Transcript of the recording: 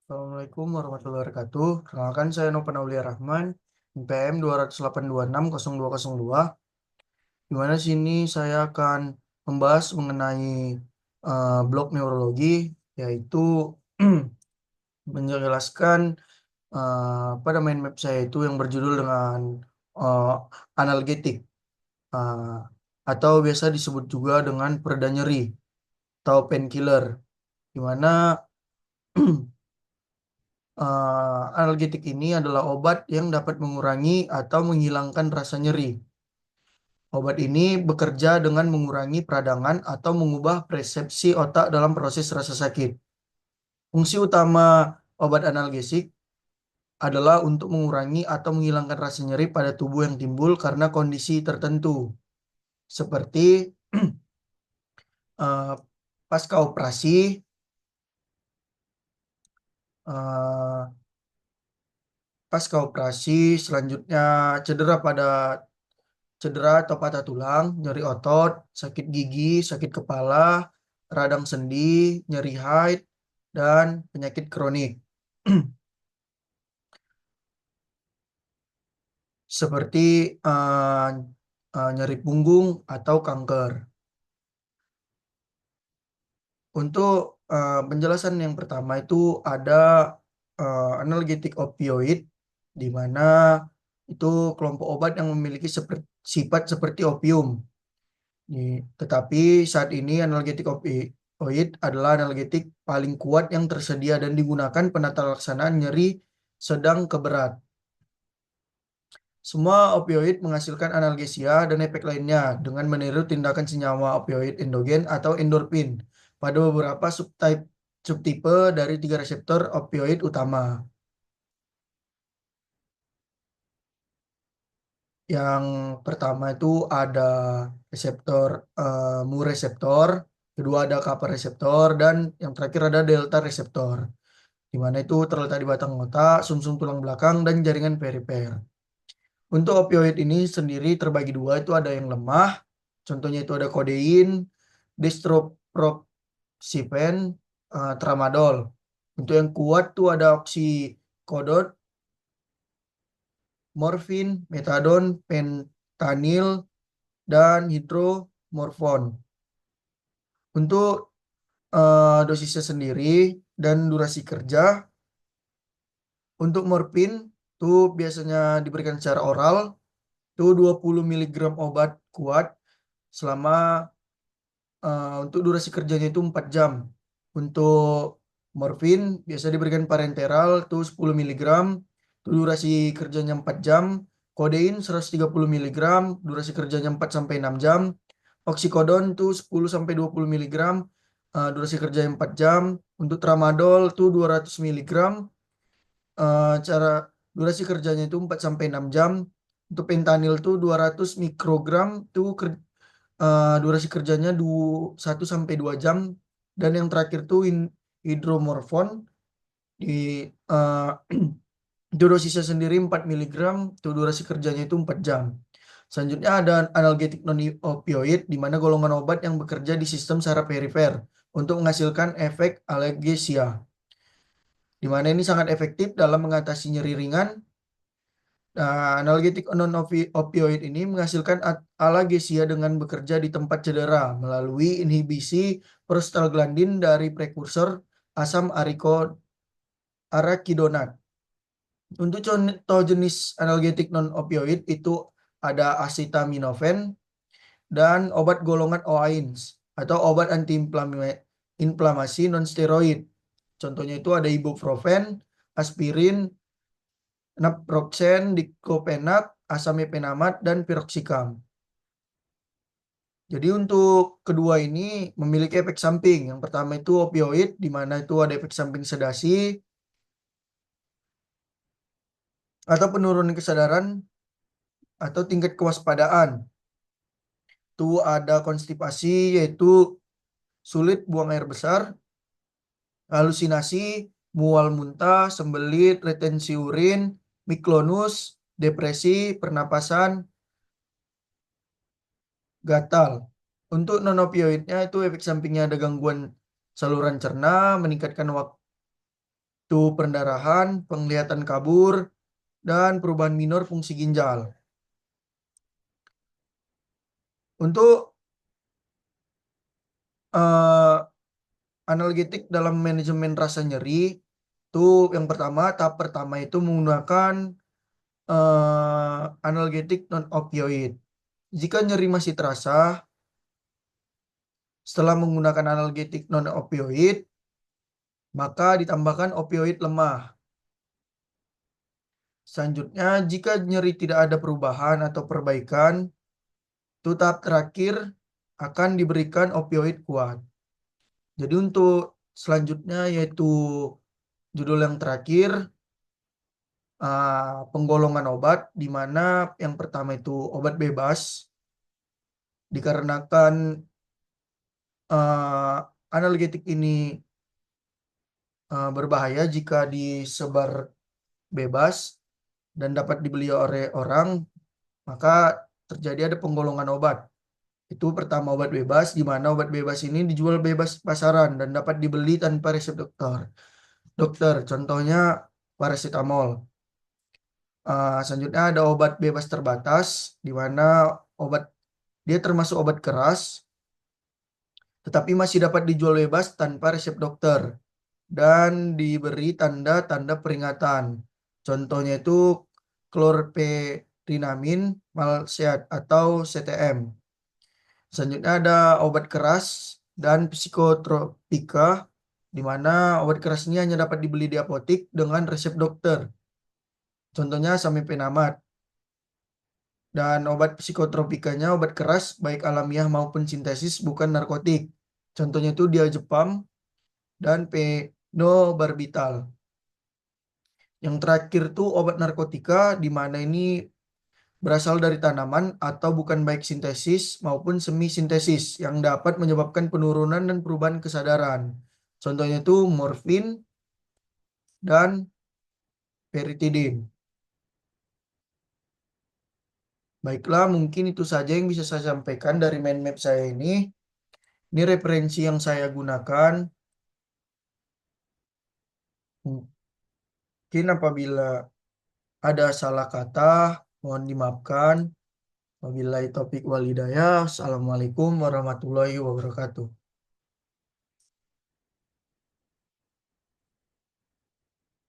Assalamualaikum warahmatullahi wabarakatuh. Perkenalkan saya Nopan Aulia Rahman, NPM 2826002, di mana sini saya akan membahas mengenai blok neurologi, yaitu menjelaskan pada mind map saya itu yang berjudul dengan uh, analgetik, uh, atau biasa disebut juga dengan pereda nyeri atau painkiller, di mana analgetik ini adalah obat yang dapat mengurangi atau menghilangkan rasa nyeri. Obat ini bekerja dengan mengurangi peradangan atau mengubah persepsi otak dalam proses rasa sakit. Fungsi utama obat analgesik adalah untuk mengurangi atau menghilangkan rasa nyeri pada tubuh yang timbul karena kondisi tertentu, seperti eh, pasca operasi, eh, selanjutnya cedera atau patah tulang, nyeri otot, sakit gigi, sakit kepala, radang sendi, nyeri haid, dan penyakit kronik seperti eh, nyeri punggung atau kanker. Untuk penjelasan yang pertama itu ada analgetik opioid, di mana itu kelompok obat yang memiliki sifat seperti opium. Tetapi saat ini analgetik opioid adalah analgetik paling kuat yang tersedia dan digunakan penata laksanaan nyeri sedang ke berat. Semua opioid menghasilkan analgesia dan efek lainnya dengan meniru tindakan senyawa opioid endogen atau endorfin pada beberapa subtipe dari 3 reseptor opioid utama. Yang pertama itu ada reseptor mu reseptor, kedua ada kappa reseptor, dan yang terakhir ada delta reseptor, di mana itu terletak di batang otak, sumsum tulang belakang, dan jaringan perifer. Untuk opioid ini sendiri terbagi dua, itu ada yang lemah, contohnya itu ada kodein, dextroproxifen, tramadol. Untuk yang kuat tuh ada oksikodon, morfin, metadon, pentanil, dan hidromorfon. Untuk dosisnya sendiri dan durasi kerja, untuk morfin tuh biasanya diberikan secara oral, tuh 20 miligram obat kuat selama untuk durasi kerjanya itu 4 jam. Untuk morfin biasa diberikan parenteral tuh 10 miligram, tuh durasi kerjanya 4 jam. Kodein 130 miligram, durasi kerjanya 4 sampai 6 jam. Oksikodon tuh 10 sampai 20 miligram, durasi kerjanya 4 jam. Untuk tramadol tuh 200 miligram, cara durasi kerjanya itu 4 sampai 6 jam. Untuk pentanil tuh 200 mikrogram tuh durasi kerjanya 1 sampai 2 jam, dan yang terakhir tuh hidromorfon di uh, itu dosisnya sendiri 4 miligram, tuh durasi kerjanya itu 4 jam. Selanjutnya ada analgetik non opioid, di mana golongan obat yang bekerja di sistem saraf perifer untuk menghasilkan efek analgesia, di mana ini sangat efektif dalam mengatasi nyeri ringan. Nah, analgetik non-opioid ini menghasilkan analgesia dengan bekerja di tempat cedera melalui inhibisi prostaglandin dari prekursor asam arakidonat. Untuk contoh jenis analgetik non-opioid itu ada acetaminophen dan obat golongan OAINS atau obat antiinflamasi non-steroid. Contohnya itu ada ibuprofen, aspirin, naproxen, diclofenac, asam efenamat, dan piroxicam. Jadi untuk kedua ini memiliki efek samping. Yang pertama itu opioid, di mana itu ada efek samping sedasi atau penurunan kesadaran atau tingkat kewaspadaan. Itu ada konstipasi, yaitu sulit buang air besar, halusinasi, mual muntah, sembelit, retensi urin, miklonus, depresi, pernapasan, gatal. Untuk non-opioidnya itu efek sampingnya ada gangguan saluran cerna, meningkatkan waktu yaitu pendarahan, penglihatan kabur, dan perubahan minor fungsi ginjal. Untuk eh, analgetik dalam manajemen rasa nyeri, itu yang pertama, tahap pertama itu menggunakan analgetik non opioid. Jika nyeri masih terasa setelah menggunakan analgetik non opioid, maka ditambahkan opioid lemah. Selanjutnya, jika nyeri tidak ada perubahan atau perbaikan, itu tahap terakhir akan diberikan opioid kuat. Jadi untuk selanjutnya yaitu judul yang terakhir, penggolongan obat, di mana yang pertama itu obat bebas, dikarenakan uh, analgetik ini berbahaya jika disebar bebas dan dapat dibeli oleh orang, maka terjadi ada penggolongan obat. Itu pertama obat bebas, di mana obat bebas ini dijual bebas pasaran dan dapat dibeli tanpa resep dokter. Contohnya paracetamol. Selanjutnya ada obat bebas terbatas, di mana obat dia termasuk obat keras, tetapi masih dapat dijual bebas tanpa resep dokter dan diberi tanda-tanda peringatan. Contohnya itu klorphenamine malseat atau CTM. Selanjutnya ada obat keras dan psikotropika, di mana obat keras ini hanya dapat dibeli di apotik dengan resep dokter. Contohnya samipenamat. Dan obat psikotropikanya obat keras baik alamiah maupun sintesis bukan narkotik. Contohnya itu diazepam dan phenobarbital. Yang terakhir tuh obat narkotika di mana ini berasal dari tanaman atau bukan baik sintesis maupun semi sintesis yang dapat menyebabkan penurunan dan perubahan kesadaran. Contohnya itu morfin dan peritidin. Baiklah, mungkin itu saja yang bisa saya sampaikan dari mind map saya ini. Ini referensi yang saya gunakan. Mungkin apabila ada salah kata, mohon dimaafkan. Wabillahi taufiq wal hidayah. Assalamualaikum warahmatullahi wabarakatuh.